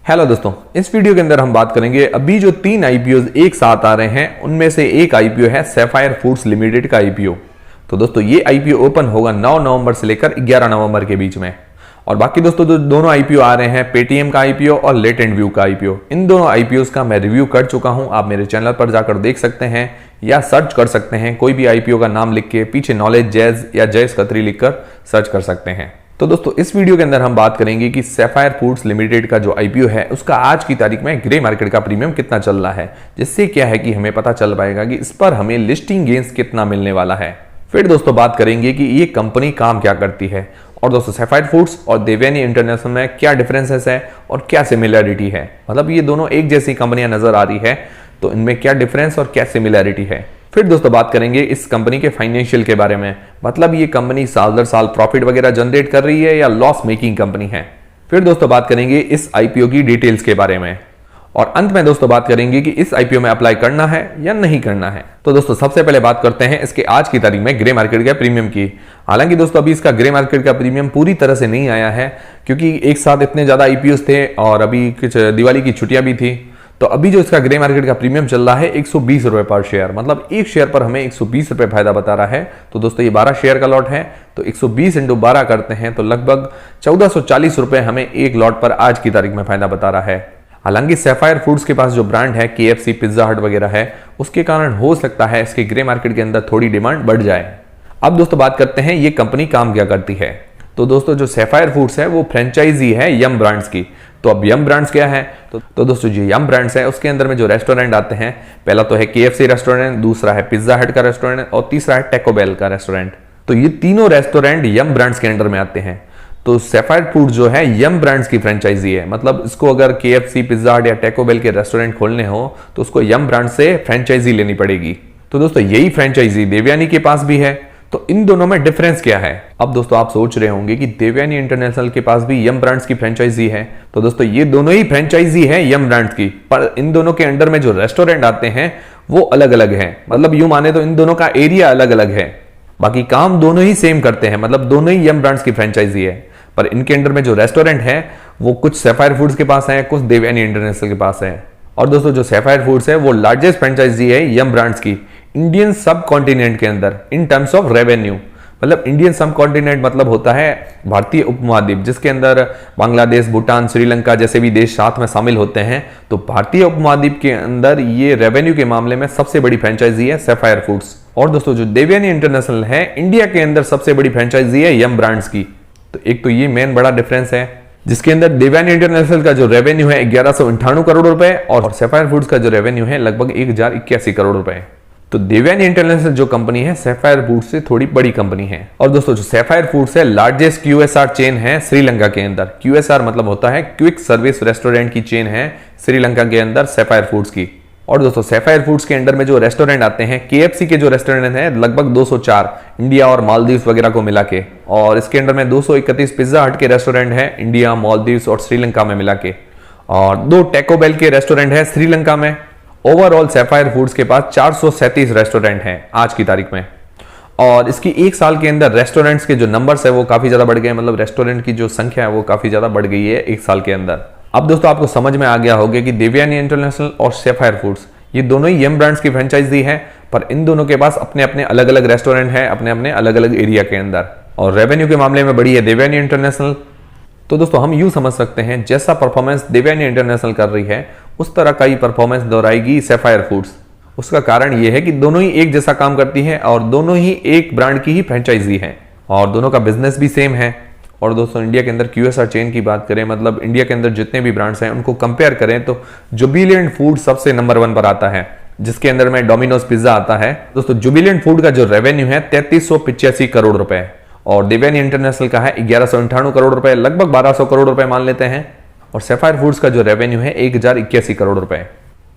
Hello दोस्तों, इस video के अंदर हम बात करेंगे अभी जो 3 आईपीओ एक साथ आ रहे हैं उनमें से एक आईपीओ है सैफायर फूड्स लिमिटेड का आईपीओ। तो दोस्तों ये आईपीओ ओपन होगा 9 नवंबर से लेकर 11 नवंबर के बीच में। और बाकी दोस्तों जो दोनों आईपीओ आ रहे हैं पेटीएम का आईपीओ और लेटेंट व्यू का आईपीओ, इन दोनों आईपीओ का मैं रिव्यू कर चुका हूं। आप मेरे चैनल पर जाकर देख सकते हैं या सर्च कर सकते हैं, कोई भी आईपीओ का नाम लिख के पीछे नॉलेज जैज या जैज खत्री लिखकर सर्च कर सकते हैं। तो दोस्तों इस वीडियो के अंदर हम बात करेंगे कि सैफायर फूड्स लिमिटेड का जो आईपीओ है उसका आज की तारीख में ग्रे मार्केट का प्रीमियम कितना चल रहा है, जिससे क्या है कि हमें पता चल पाएगा कि इस पर हमें लिस्टिंग गेन्स कितना मिलने वाला है। फिर दोस्तों बात करेंगे कि ये कंपनी काम क्या करती है और दोस्तों सैफायर फूड्स और देवयानी इंटरनेशनल में क्या डिफरेंसेस है और क्या सिमिलरिटी है। मतलब ये दोनों एक जैसी कंपनियां नजर आ रही है, तो इनमें क्या डिफरेंस और क्या सिमिलरिटी है। फिर दोस्तों बात करेंगे इस कंपनी के फाइनेंशियल के बारे में, मतलब ये कंपनी साल दर साल प्रॉफिट वगैरह जनरेट कर रही है या लॉस मेकिंग कंपनी है। फिर दोस्तों बात करेंगे इस आईपीओ की डिटेल्स के बारे में और अंत में दोस्तों बात करेंगे कि इस आईपीओ में अप्लाई करना है या नहीं करना है। तो दोस्तों सबसे पहले बात करते हैं इसके आज की तारीख में ग्रे मार्केट का प्रीमियम की। हालांकि दोस्तों अभी इसका ग्रे मार्केट का प्रीमियम पूरी तरह से नहीं आया है, क्योंकि एक साथ इतने ज्यादा आईपीओ थे और अभी कुछ दिवाली की छुट्टियां भी थी। तो अभी जो इसका ग्रे मार्केट का प्रीमियम चल रहा है 120 रुपए पर शेयर, मतलब एक शेयर पर हमें 120 रुपए फायदा बता रहा है। तो दोस्तों ये 12 शेयर का लॉट है, तो 120 × 12 करते हैं तो लगभग 1440 रुपए हमें एक लॉट पर आज की तारीख में फायदा बता रहा है। हालांकि सैफायर फूड्स के पास जो ब्रांड है KFC, पिज्जा हट वगैरह है, उसके कारण हो सकता है इसके ग्रे मार्केट के अंदर थोड़ी डिमांड बढ़ जाए। अब दोस्तों बात करते हैं ये कंपनी काम क्या करती है। तो दोस्तों जो सैफायर फूड्स है वो फ्रेंचाइजी है यम ब्रांड्स की। तो अब यम ब्रांड्स क्या है, तो दोस्तों जो यम ब्रांड्स है उसके अंदर में जो रेस्टोरेंट आते हैं, पहला तो है KFC रेस्टोरेंट, दूसरा है पिज्जा हट का रेस्टोरेंट और तीसरा है टैको बेल का रेस्टोरेंट। तो ये तीनों रेस्टोरेंट यम ब्रांड्स के अंडर में आते हैं। तो सैफायर फूड जो है यम ब्रांड्स की फ्रेंचाइजी है, मतलब इसको अगर KFC, पिज्जा हट या टैको बेल के रेस्टोरेंट खोलने हो तो उसको यम ब्रांड से फ्रेंचाइजी लेनी पड़ेगी। तो दोस्तों यही फ्रेंचाइजी देवयानी के पास भी है। तो इन दोनों में डिफरेंस क्या है। अब दोस्तों आप सोच रहे होंगे कि देवयानी इंटरनेशनल के पास भी यम ब्रांड्स की फ्रेंचाइजी है। तो दोस्तों ये दोनों ही फ्रेंचाइजी है यम ब्रांड्स की, पर इन दोनों के अंडर में जो रेस्टोरेंट आते हैं वो अलग अलग हैं। मतलब यूं माने तो इन दोनों का एरिया अलग अलग है, बाकी काम दोनों ही सेम करते हैं, मतलब दोनों ही यम ब्रांड्स की फ्रेंचाइजी है। पर इनके अंडर में जो रेस्टोरेंट है वो कुछ सैफायर फूड्स के पास है, कुछ देवयानी इंटरनेशनल के पास है। और दोस्तों जो सैफायर फूड्स है वो लार्जेस्ट फ्रेंचाइजी है यम ब्रांड्स की इंडियन सब कॉन्टिनेंट के अंदर इन टर्म्स ऑफ रेवेन्यू। मतलब इंडियन सब कॉन्टिनेंट मतलब होता है भारतीय उपमहाद्वीप, जिसके अंदर बांग्लादेश, भूटान, श्रीलंका जैसे भी देश साथ में शामिल होते हैं। तो भारतीय उपमहाद्वीप के अंदर ये रेवेन्यू के मामले में सबसे बड़ी फ्रेंचाइजी है सैफायर फूड्स। और दोस्तों जो देवयानी इंटरनेशनल है इंडिया के अंदर सबसे बड़ी फ्रेंचाइजी है यम ब्रांड्स की। तो एक तो ये मेन बड़ा डिफरेंस है, जिसके अंदर देवयानी इंटरनेशनल का जो रेवेन्यू है 1198 करोड़ रुपए और सैफायर फूड्स का जो रेवेन्यू है लगभग 1081 करोड़ रुपए। तो देवयानी इंटरनेशनल जो कंपनी है सैफायर फूड्स से थोड़ी बड़ी कंपनी है। और दोस्तों जो सैफायर फूड्स है लार्जेस्ट QSR चेन है श्रीलंका के अंदर। QSR मतलब होता है क्विक सर्विस रेस्टोरेंट की चेन है श्रीलंका के अंदर सैफायर फूड्स की। और दोस्तों सैफायर फूड्स के अंडर में जो रेस्टोरेंट आते हैं KFC के जो रेस्टोरेंट है लगभग 204 इंडिया और मालदीव्स वगैरह को मिला के, और इसके अंडर में 231 पिज्जा हट के रेस्टोरेंट है इंडिया, मालदीव्स और श्रीलंका में मिला के, और 2 टैको बेल के रेस्टोरेंट है श्रीलंका में। ओवरऑल सैफायर फूड्स के पास 437 रेस्टोरेंट हैं आज की तारीख में। और इसकी एक साल के अंदर रेस्टोरेंट्स के जो नंबर्स है वो काफी ज्यादा बढ़ गए, मतलब रेस्टोरेंट की जो संख्या है वो काफी ज्यादा बढ़ गई है एक साल के अंदर। अब दोस्तों आपको समझ में आ गया होगा कि देवयानी इंटरनेशनल और सैफायर फूड्स ये दोनों ही यम ब्रांड्स की फ्रेंचाइजी है, पर इन दोनों के पास अपने अपने अलग अलग रेस्टोरेंट है अपने अपने अलग अलग एरिया के अंदर, और रेवेन्यू के मामले में बड़ी है देवयानी इंटरनेशनल। तो दोस्तों हम यूं समझ सकते हैं जैसा परफॉर्मेंस देवयानी इंटरनेशनल कर रही है उस तरह का ही परफॉर्मेंस दोहराएगी सैफायर फूड्स। उसका कारण यह है कि दोनों ही एक जैसा काम करती है और दोनों ही एक ब्रांड की ही फ्रेंचाइजी है और दोनों का बिजनेस भी सेम है। और दोस्तों इंडिया के अंदर QSR चेन की बात करें, मतलब इंडिया के अंदर जितने भी ब्रांड्स हैं उनको कंपेयर करें तो जुबिलेंट फूड सबसे नंबर 1 पर आता है, जिसके अंदर में डोमिनोज पिज्जा आता है। दोस्तों जुबिलेंट फूड का जो रेवेन्यू है 3385 करोड़ रुपए और देवयानी इंटरनेशनल का है 1198 करोड़ रुपए, लगभग 1200 करोड़ रुपए मान लेते हैं। और सैफायर फूड्स का जो रेवेन्यू है 1081 करोड़ रुपए।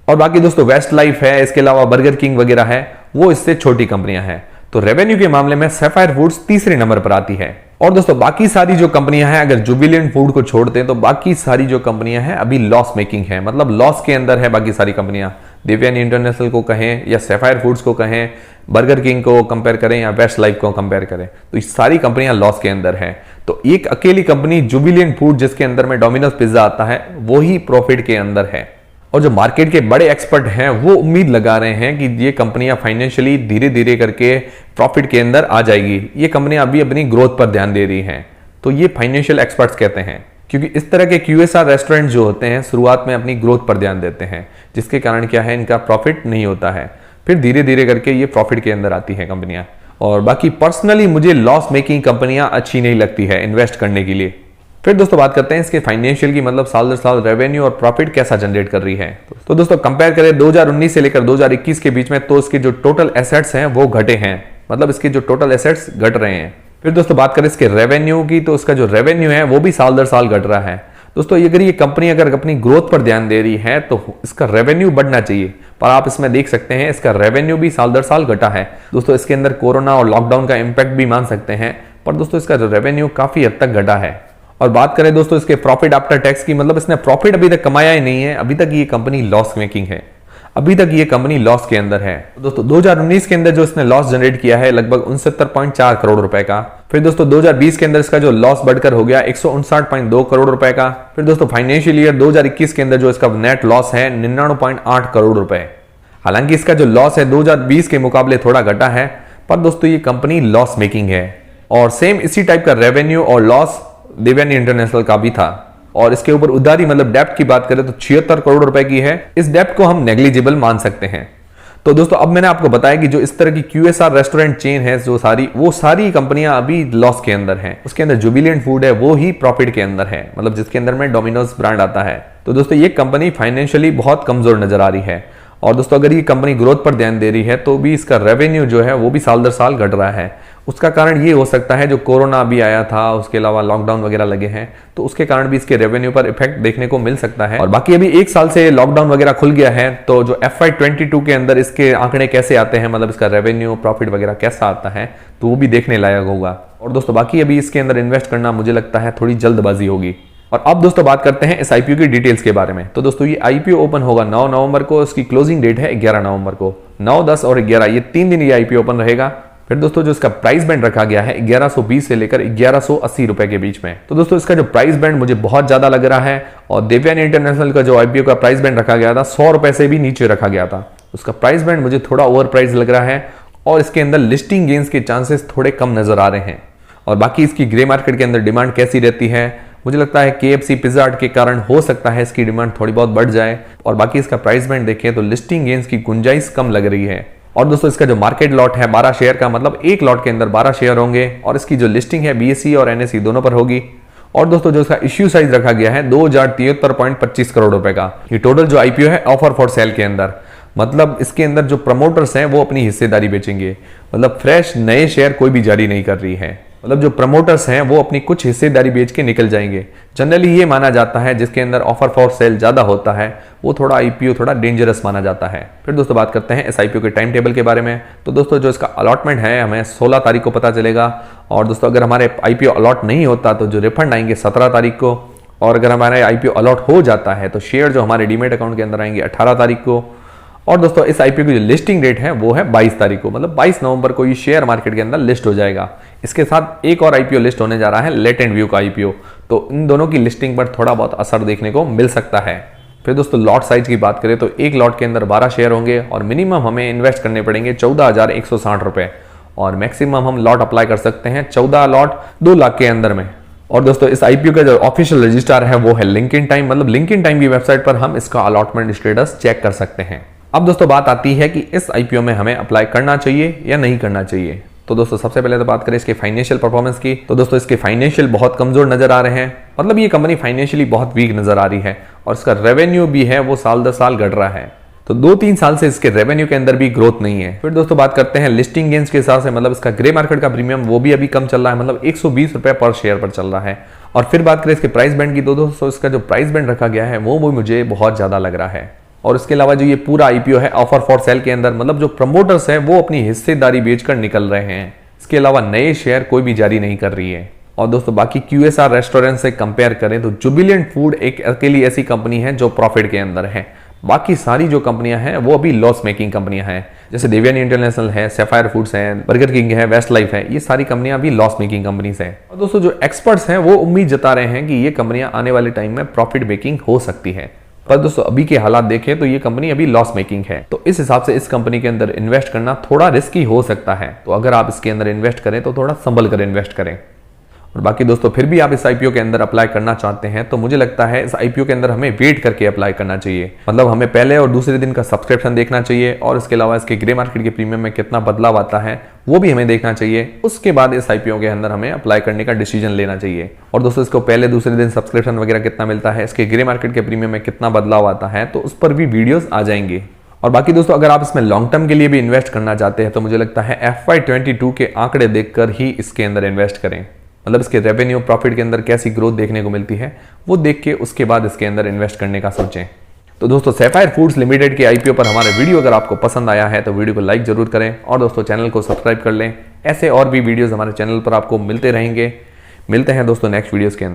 और बाकी दोस्तों वेस्ट लाइफ है, इसके अलावा बर्गर किंग वगैरह है, वो इससे छोटी कंपनियां हैं। तो रेवेन्यू के मामले में सैफायर फूड्स तीसरे नंबर पर आती है। और दोस्तों बाकी सारी जो कंपनियां हैं, अगर जुबिलेंट फूड को छोड़ते हैं तो बाकी सारी जो कंपनियां हैं अभी लॉस मेकिंग है, मतलब लॉस के अंदर है बाकी सारी कंपनियां। देवयानी इंटरनेशनल को कहें या सैफायर फूड्स को कहें, बर्गर किंग को कंपेयर करें या वेस्ट लाइफ को कंपेयर करें, तो ये सारी कंपनियां लॉस के अंदर हैं। तो एक अकेली कंपनी जुबिलिएंट फूड जिसके अंदर में डोमिनोज पिज्जा आता है वो ही प्रॉफिट के अंदर है। और जो मार्केट के बड़े एक्सपर्ट हैं वो उम्मीद लगा रहे हैं कि ये कंपनियां फाइनेंशियली धीरे धीरे करके प्रॉफिट के अंदर आ जाएगी। ये कंपनियां अभी अपनी ग्रोथ पर ध्यान दे रही हैं, तो ये फाइनेंशियल एक्सपर्ट्स कहते हैं, क्योंकि इस तरह के QSR रेस्टोरेंट जो होते हैं शुरुआत में अपनी ग्रोथ पर ध्यान देते हैं, जिसके कारण क्या है इनका प्रॉफिट नहीं होता है, फिर धीरे धीरे करके ये प्रॉफिट के अंदर आती है कंपनियां। और बाकी पर्सनली मुझे लॉस मेकिंग कंपनियां अच्छी नहीं लगती है इन्वेस्ट करने के लिए। फिर दोस्तों बात करते हैं इसके फाइनेंशियल की, मतलब साल दर साल रेवेन्यू और प्रॉफिट कैसा जनरेट कर रही है। तो दोस्तों कंपेयर करें 2019 से लेकर 2021 के बीच में, तो इसके जो टोटल एसेट्स हैं वो घटे हैं, मतलब इसके जो टोटल एसेट्स घट रहे हैं। फिर दोस्तों बात करें इसके रेवेन्यू की, तो इसका जो रेवेन्यू है वो भी साल दर साल घट रहा है। दोस्तों अगर ये कंपनी अगर अपनी ग्रोथ पर ध्यान दे रही है तो इसका रेवेन्यू बढ़ना चाहिए, पर आप इसमें देख सकते हैं इसका रेवेन्यू भी साल दर साल घटा है। दोस्तों इसके अंदर कोरोना और लॉकडाउन का इंपैक्ट भी मान सकते हैं, पर दोस्तों इसका जो रेवेन्यू काफी हद तक घटा है। और बात करें दोस्तों इसके प्रॉफिट आफ्टर टैक्स की, मतलब इसने प्रॉफिट अभी तक कमाया ही नहीं है, अभी तक ये कंपनी लॉस मेकिंग है, अभी तक ये कंपनी लॉस के अंदर है। दोस्तों 2019 के अंदर जो इसने लॉस जनरेट किया है लगभग 69.4 करोड़ रुपए का। फिर दोस्तों 2020 के अंदर इसका जो लॉस बढ़कर हो गया 159.2 करोड़ रुपए का। फिर दोस्तों फाइनेंशियल ईयर 2021 के अंदर जो इसका नेट लॉस है 99.8 करोड़ रुपए। हालांकि इसका जो लॉस है 2020 के मुकाबले थोड़ा घटा है, पर दोस्तों ये कंपनी लॉस मेकिंग है। और सेम इसी टाइप का रेवेन्यू और लॉस देवयानी इंटरनेशनल का भी था। और इसके ऊपर उधारी मतलब डेप्ट की बात करें तो 76 करोड़ रुपए की है। इस डेप्ट को हम नेग्लिजिबल मान सकते हैं। तो दोस्तों अब मैंने आपको बताया कि जो इस तरह की QSR रेस्टोरेंट चेन है जो वो सारी कंपनियां अभी लॉस के अंदर हैं। उसके अंदर जुबिलिएंट फूड है वो ही प्रॉफिट के अंदर है, मतलब जिसके अंदर में डोमिनोज ब्रांड आता है। तो दोस्तों ये कंपनी फाइनेंशियली बहुत कमजोर नजर आ रही है। और दोस्तों अगर ये कंपनी ग्रोथ पर ध्यान दे रही है तो भी इसका रेवेन्यू जो है वो भी साल दर साल घट रहा है। उसका कारण ये हो सकता है जो कोरोना अभी आया था, उसके अलावा लॉकडाउन वगैरह लगे हैं, तो उसके कारण भी इसके रेवेन्यू पर इफेक्ट देखने को मिल सकता है। और बाकी अभी एक साल से लॉकडाउन वगैरह खुल गया है, तो जो FY22 के अंदर इसके आंकड़े कैसे आते हैं, मतलब इसका रेवेन्यू प्रॉफिट वगैरह कैसा आता है, तो वो भी देखने लायक होगा। और दोस्तों बाकी अभी इसके अंदर इन्वेस्ट करना मुझे लगता है थोड़ी जल्दबाजी होगी। और अब दोस्तों बात करते हैं इस IPO की डिटेल्स के बारे में। तो दोस्तों ये IPO ओपन होगा 9 नवंबर को, इसकी क्लोजिंग डेट है 11 नवंबर को। 9, 10 और 11 ये 3 दिन ये IPO ओपन रहेगा। फिर दोस्तों जो इसका प्राइस बैंड रखा गया है 1120 से लेकर 1180 रुपए के बीच में। तो दोस्तों इसका जो प्राइस बैंड मुझे बहुत ज्यादा लग रहा है। और देवयानी इंटरनेशनल का जो IPO का प्राइस बैंड रखा गया था 100 रुपए से भी नीचे रखा गया था, उसका प्राइस बैंड मुझे थोड़ा ओवर प्राइस लग रहा है। और इसके अंदर लिस्टिंग गेन्स के चांसेस थोड़े कम नजर आ रहे हैं। और बाकी इसकी ग्रे मार्केट के अंदर डिमांड कैसी रहती है, मुझे लगता है KFC पिज्जा हट के कारण हो सकता है इसकी डिमांड थोड़ी बहुत बढ़ जाए। और बाकी इसका प्राइस बैंड देखें तो लिस्टिंग गेन्स की गुंजाइश कम लग रही है। और दोस्तों इसका जो मार्केट लॉट है 12 शेयर का, मतलब एक लॉट के अंदर 12 शेयर होंगे। और इसकी जो लिस्टिंग है BSE और NSE दोनों पर होगी। और दोस्तों जो इसका इश्यू साइज रखा गया है 2073.25 करोड़ रुपए का। ये टोटल जो IPO है ऑफर फॉर सेल के अंदर, मतलब इसके अंदर जो प्रमोटर्स हैं वो अपनी हिस्सेदारी बेचेंगे, मतलब फ्रेश नए शेयर कोई भी जारी नहीं कर रही है। मतलब जो प्रमोटर्स हैं वो अपनी कुछ हिस्सेदारी बेच के निकल जाएंगे। जनरली ये माना जाता है जिसके अंदर ऑफर फॉर सेल ज्यादा होता है वो थोड़ा IPO थोड़ा डेंजरस माना जाता है। फिर दोस्तों बात करते हैं इस IPO के टाइम टेबल के बारे में। तो दोस्तों जो इसका अलॉटमेंट है हमें 16 तारीख को पता चलेगा। और दोस्तों अगर हमारे IPO अलॉट नहीं होता तो जो रिफंड आएंगे 17 तारीख को। और अगर हमारे IPO अलॉट हो जाता है तो शेयर जो हमारे डीमेट अकाउंट के अंदर आएंगे 18 तारीख को। और दोस्तों इस IPO की जो लिस्टिंग डेट है वो है 22 तारीख को, मतलब 22 नवंबर को ये शेयर मार्केट के अंदर लिस्ट हो जाएगा। इसके साथ एक और IPO लिस्ट होने जा रहा है लेटेंट व्यू का IPO, तो इन दोनों की लिस्टिंग पर थोड़ा बहुत असर देखने को मिल सकता है। फिर दोस्तों लॉट साइज की बात करें तो एक लॉट के अंदर 12 शेयर होंगे और मिनिमम हमें इन्वेस्ट करने पड़ेंगे 14,160 रुपए। और मैक्सिमम हम लॉट अप्लाई कर सकते हैं 14 लॉट 2 लाख के अंदर में। और दोस्तों इस IPO का जो ऑफिशियल रजिस्ट्रार है वो है लिंक्डइन टाइम, मतलब लिंक्डइन टाइम की वेबसाइट पर हम इसका अलॉटमेंट स्टेटस चेक कर सकते हैं। अब दोस्तों बात आती है कि इस IPO में हमें अप्लाई करना चाहिए या नहीं करना चाहिए। तो दोस्तों सबसे पहले तो बात करें इसके फाइनेंशियल परफॉर्मेंस की। तो दोस्तों इसके फाइनेंशियल बहुत कमजोर नजर आ रहे हैं, मतलब ये कंपनी फाइनेंशियली बहुत वीक नजर आ रही है। और इसका रेवेन्यू भी है वो साल दर साल घट रहा है, तो 2-3 साल से इसके रेवेन्यू के अंदर भी ग्रोथ नहीं है। फिर दोस्तों बात करते हैं लिस्टिंग गेन्स के हिसाब से, मतलब इसका ग्रे मार्केट का प्रीमियम वो भी अभी कम चल रहा है, मतलब 120 रुपए पर शेयर पर चल रहा है। और फिर बात करें इसके प्राइस बैंड की, तो दोस्तों इसका जो प्राइस बैंड रखा गया है वो मुझे बहुत ज्यादा लग रहा है। और इसके अलावा जो ये पूरा IPO है ऑफर फॉर सेल के अंदर, मतलब जो प्रमोटर्स हैं वो अपनी हिस्सेदारी बेचकर निकल रहे हैं। इसके अलावा नए शेयर कोई भी जारी नहीं कर रही है। और दोस्तों बाकी QSR रेस्टोरेंट से कंपेयर करें तो जुबिलिएंट फूड एक अकेली ऐसी कंपनी है जो प्रॉफिट के अंदर है। बाकी सारी जो कंपनियां हैं वो अभी लॉस मेकिंग कंपनियां हैं, जैसे देवयानी इंटरनेशनल है, सैफायर फूड्स है, बर्गर किंग है, वेस्ट लाइफ है, ये सारी कंपनियां अभी लॉस मेकिंग कंपनीज हैं। और दोस्तों जो एक्सपर्ट्स हैं वो उम्मीद जता रहे हैं कि ये कंपनियां आने वाले टाइम में प्रॉफिट मेकिंग हो सकती है। पर दोस्तों अभी के हालात देखें तो ये कंपनी अभी लॉस मेकिंग है, तो इस हिसाब से इस कंपनी के अंदर इन्वेस्ट करना थोड़ा रिस्की हो सकता है। तो अगर आप इसके अंदर इन्वेस्ट करें तो थोड़ा संभल कर इन्वेस्ट करें। और बाकी दोस्तों फिर भी आप इस आईपीओ के अंदर अप्लाई करना चाहते हैं तो मुझे लगता है इस आईपीओ के अंदर हमें वेट करके अप्लाई करना चाहिए। मतलब हमें पहले और दूसरे दिन का सब्सक्रिप्शन देखना चाहिए और इसके अलावा इसके ग्रे मार्केट के प्रीमियम में कितना बदलाव आता है वो भी हमें देखना चाहिए। उसके बाद इस आईपीओ के अंदर हमें अप्लाई करने का डिसीजन लेना चाहिए। और दोस्तों इसको पहले दूसरे दिन सब्सक्रिप्शन वगैरह कितना मिलता है, इसके ग्रे मार्केट के प्रीमियम में कितना बदलाव आता है, तो उस पर भी वीडियोस आ जाएंगे। और बाकी दोस्तों अगर आप इसमें लॉन्ग टर्म के लिए भी इन्वेस्ट करना चाहते हैं तो मुझे लगता है FY22 के आंकड़े देखकर ही इसके अंदर इन्वेस्ट करें। मतलब इसके रेवेन्यू प्रॉफिट के अंदर कैसी ग्रोथ देखने को मिलती है वो देख के उसके बाद इसके अंदर इन्वेस्ट करने का सोचें। तो दोस्तों सैफायर फूड्स लिमिटेड के आईपीओ पर हमारा वीडियो अगर आपको पसंद आया है तो वीडियो को लाइक जरूर करें और दोस्तों चैनल को सब्सक्राइब कर लें। ऐसे और भी वीडियोस हमारे चैनल पर आपको मिलते रहेंगे। मिलते हैं दोस्तों नेक्स्ट वीडियोस के अंदर।